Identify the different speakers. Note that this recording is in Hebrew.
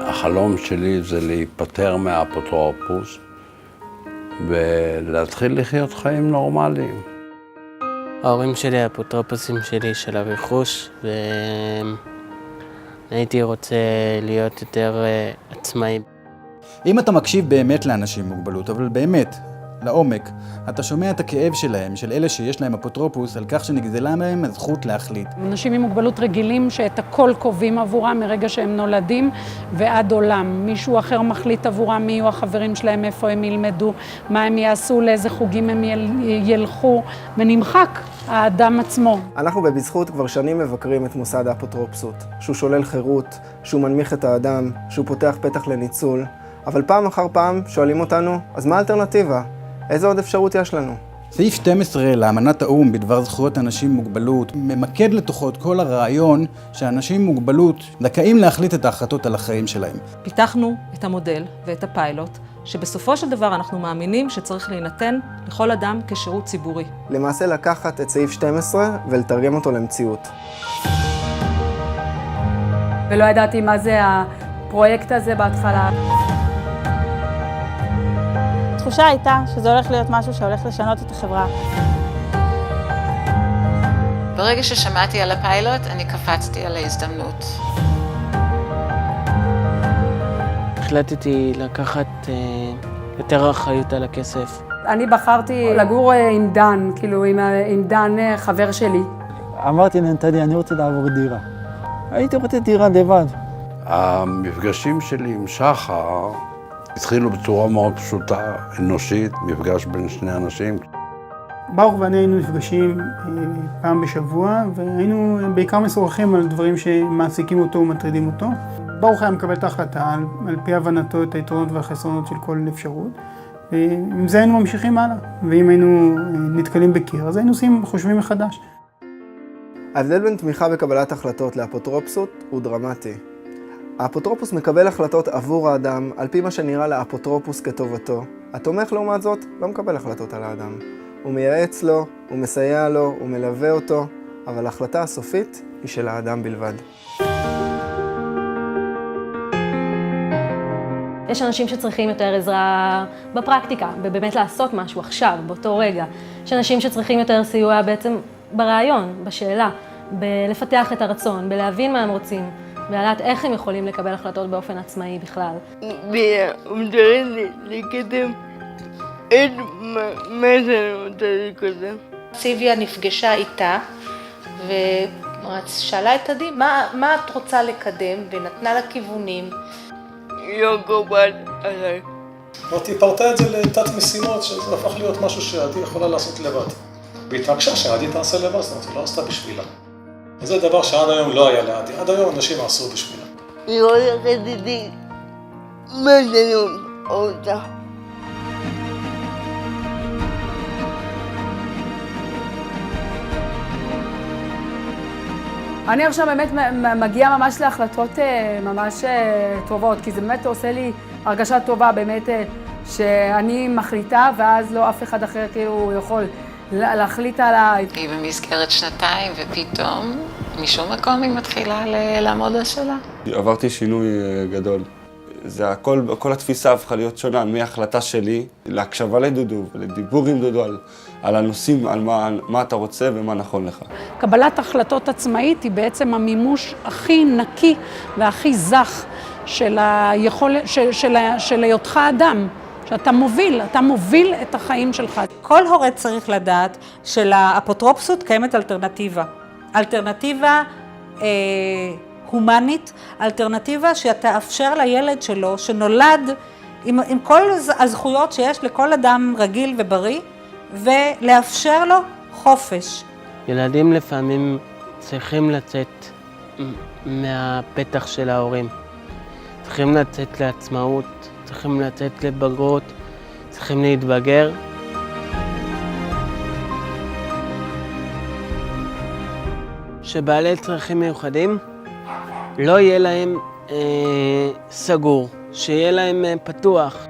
Speaker 1: החלום שלי זה להיפטר מהאפוטרופוס ולהתחיל לחיות חיים נורמליים.
Speaker 2: ההורים שלי האפוטרופוסים שלי של הרכוש, והייתי רוצה להיות יותר עצמאי.
Speaker 3: אם אתה מקשיב באמת לאנשים עם מוגבלות, אבל באמת, לעומק, אתה שומע את הכאב שלהם, של אלה שיש להם אפוטרופוס, על כך שנגזלה מהם הזכות להחליט.
Speaker 4: אנשים עם מוגבלות רגילים שאת הכל קובעים עבורם מרגע שהם נולדים ועד עולם. מישהו אחר מחליט עבורם מי יהיו החברים שלהם, איפה הם ילמדו, מה הם יעשו, לאיזה חוגים הם ילכו, ונמחק האדם עצמו.
Speaker 5: אנחנו בבזכות כבר שנים מבקרים את מוסד האפוטרופסות, שהוא שולל חירות, שהוא מנמיך את האדם, שהוא פותח פתח לניצול, אבל פעם אחר פעם שואלים אותנו, אז מה האלטרנטיבה? איזו עוד אפשרות יש לנו?
Speaker 3: סעיף 12 לאמנת האו"ם בדבר זכויות אנשים עם מוגבלות ממקד לתוכו את כל הרעיון שאנשים עם מוגבלות זכאים להחליט את ההחלטות על החיים שלהם.
Speaker 6: פיתחנו את המודל ואת הפיילוט, שבסופו של דבר אנחנו מאמינים שצריך להינתן לכל אדם כשירות ציבורי.
Speaker 5: למעשה לקחת את סעיף 12 ולתרגם אותו למציאות.
Speaker 4: ולא ידעתי מה זה הפרויקט הזה בהתחלה.
Speaker 7: התחושה הייתה שזה הולך להיות משהו שהולך לשנות את החברה.
Speaker 8: ברגע ששמעתי על הפיילוט, אני קפצתי על ההזדמנות.
Speaker 2: החלטתי לקחת יותר אחריות על הכסף.
Speaker 4: אני בחרתי לגור עם דן, כאילו עם דן חבר שלי.
Speaker 9: אמרתי לנטלי, אני רוצה לעבור דירה. הייתי רוצה דירה לבד.
Speaker 1: המפגשים שלי עם שחר התחילו בצורה מאוד פשוטה, אנושית, מפגש בין שני אנשים.
Speaker 10: ברוך ואני היינו נפגשים פעם בשבוע, והיינו בעיקר משוחחים על דברים שמעסיקים אותו ומטרידים אותו. ברוך היה מקבל את ההחלטה על פי הבנתו את היתרונות והחסרונות של כל אפשרות, ועם זה היינו ממשיכים הלאה. ואם היינו נתקלים בקיר, אז היינו חושבים מחדש.
Speaker 5: ההבדל בין תמיכה בקבלת החלטות לאפוטרופסות הוא דרמטי. האפוטרופוס מקבל החלטות עבור האדם על פי מה שנראה לאפוטרופוס כטובתו. התומך לעומת זאת לא מקבל החלטות על האדם. הוא מייעץ לו, הוא מסייע לו, הוא מלווה אותו, אבל ההחלטה הסופית היא של האדם בלבד.
Speaker 11: יש אנשים שצריכים יותר עזרה בפרקטיקה, ובאמת לעשות משהו עכשיו, באותו רגע. יש אנשים שצריכים יותר סיוע בעצם ברעיון, בשאלה, בלפתח את הרצון, בלהבין מה הם רוצים. ולדעת איך הם יכולים לקבל החלטות באופן עצמאי בכלל.
Speaker 12: והמטרה לקדם את מה שאני רוצה לקדם.
Speaker 8: סיביה נפגשה איתה ושאלה את עדי, מה את רוצה לקדם? ונתנה לה כיוונים.
Speaker 12: לא קובעת עליי.
Speaker 13: היא פרטה את זה לתת משימות, שזה הפך להיות משהו שעדי יכולה לעשות לבד. והתרגשה שעדי תעשה לבד, זאת אומרת, היא לא עשתה בשבילה. וזה דבר שעד היום לא היה לעדי, עד היום אנשים עשו בשבילה.
Speaker 12: לא יחדתי מה שאני רוצה.
Speaker 4: אני עכשיו באמת מגיעה ממש להחלטות ממש טובות, כי זה באמת עושה לי הרגשה טובה באמת שאני מחליטה, ואז לא אף אחד אחר כאילו יכול להחליט עליי.
Speaker 8: היא במסגרת 2 ופתאום משום מקום היא מתחילה לעמוד על שלה.
Speaker 14: עברתי שינוי גדול. כל התפיסה הפכה להיות שונה מההחלטה שלי להקשבה לדודו ולדיבור עם דודו על הנושאים, על מה אתה רוצה ומה נכון לך.
Speaker 4: קבלת החלטות עצמאית היא בעצם המימוש הכי נקי והכי זך של היותך אדם. שאתה מוביל את החיים שלך.
Speaker 6: כל הורה צריך לדעת שלאפוטרופסות קיימת אלטרנטיבה. אלטרנטיבה הומנית, אלטרנטיבה שתאפשר לילד שלו שנולד עם כל הזכויות שיש לכל אדם רגיל ובריא, ולאפשר לו חופש.
Speaker 2: ילדים לפעמים צריכים לצאת מהפתח של ההורים. צריכים לצאת לעצמאות, צריכים לצאת לבגרות, צריכים להתבגר. שבעלי צרכים מיוחדים לא יהיה להם סגור, שיהיה להם פתוח.